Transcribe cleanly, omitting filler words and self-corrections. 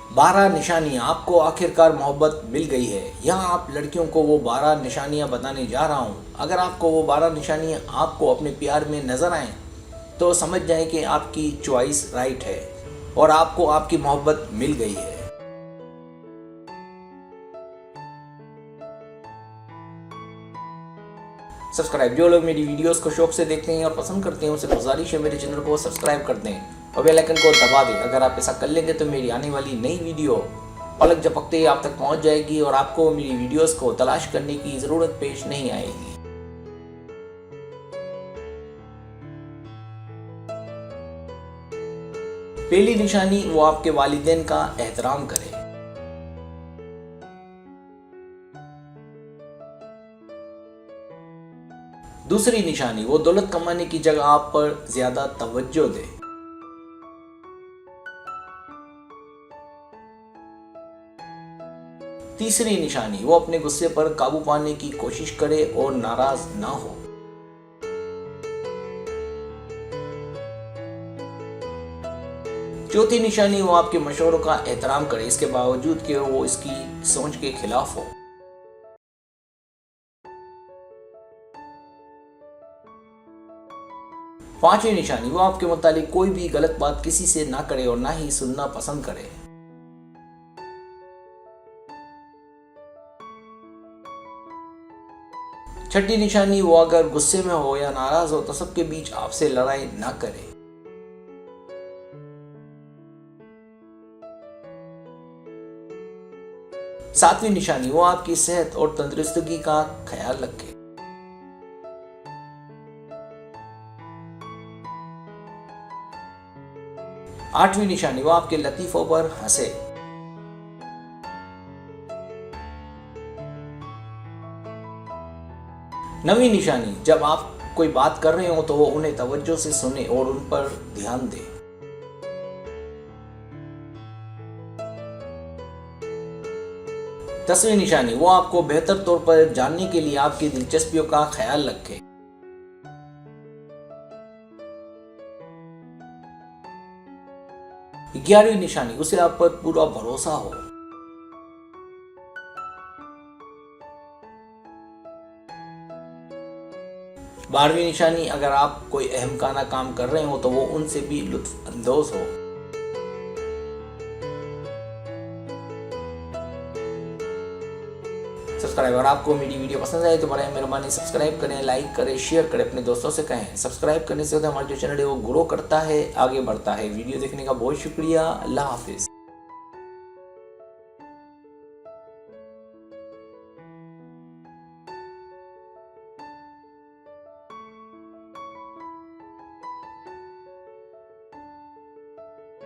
12 निशानियाँ, आपको आखिरकार मोहब्बत मिल गई है। यहाँ आप लड़कियों को वो 12 निशानियाँ बताने जा रहा हूँ। अगर आपको वो 12 निशानियाँ आपको अपने प्यार में नज़र आएँ तो समझ जाएं कि आपकी चॉइस राइट है और आपको आपकी मोहब्बत मिल गई है। सब्सक्राइब, जो लोग मेरी वीडियोस को शौक से देखते हैं और पसंद करते हैं उनसे गुजारिश है मेरे चैनल को सब्सक्राइब कर दें और बेल आइकन को दबा दें। अगर आप ऐसा कर लेंगे तो मेरी आने वाली नई वीडियो पलक झपकते ही आप तक पहुंच जाएगी और आपको मेरी वीडियोस को तलाश करने की ज़रूरत पेश नहीं आएगी। पहली निशानी, वो आपके वालिदैन का एहतराम करे। दूसरी निशानी, वो दौलत कमाने की जगह आप पर ज्यादा तवज्जो दे। तीसरी निशानी, वो अपने गुस्से पर काबू पाने की कोशिश करे और नाराज ना हो। चौथी निशानी, वो आपके मशवरों का एहतराम करे इसके बावजूद कि वो इसकी सोच के खिलाफ हो। पांचवी निशानी, वो आपके मुतालिक कोई भी गलत बात किसी से ना करे और ना ही सुनना पसंद करे। छठी निशानी, वो अगर गुस्से में हो या नाराज हो तो सबके बीच आपसे लड़ाई ना करे। सातवीं निशानी, वो आपकी सेहत और तंदुरुस्ती का ख्याल रखे। आठवीं निशानी, वो आपके लतीफों पर हंसे। नवीं निशानी, जब आप कोई बात कर रहे हो तो वो उन्हें तवज्जो से सुने और उन पर ध्यान दे। 10वीं निशानी, वो आपको बेहतर तौर पर जानने के लिए आपकी दिलचस्पियों का ख्याल रखे। 11वीं निशानी, उसे आप पर पूरा भरोसा हो। 12वीं निशानी, अगर आप कोई अहमकाना काम कर रहे हो तो वो उनसे भी लुत्फ अंदोज हो। सब्सक्राइब, अगर आपको मेरी वीडियो पसंद आए तो बड़े मेहरबानी सब्सक्राइब करें, लाइक करें, शेयर करें, अपने दोस्तों से कहें। सब्सक्राइब करने से हमारा जो चैनल है वो ग्रो करता है, आगे बढ़ता है। वीडियो देखने का बहुत शुक्रिया। अल्लाह हाफिज।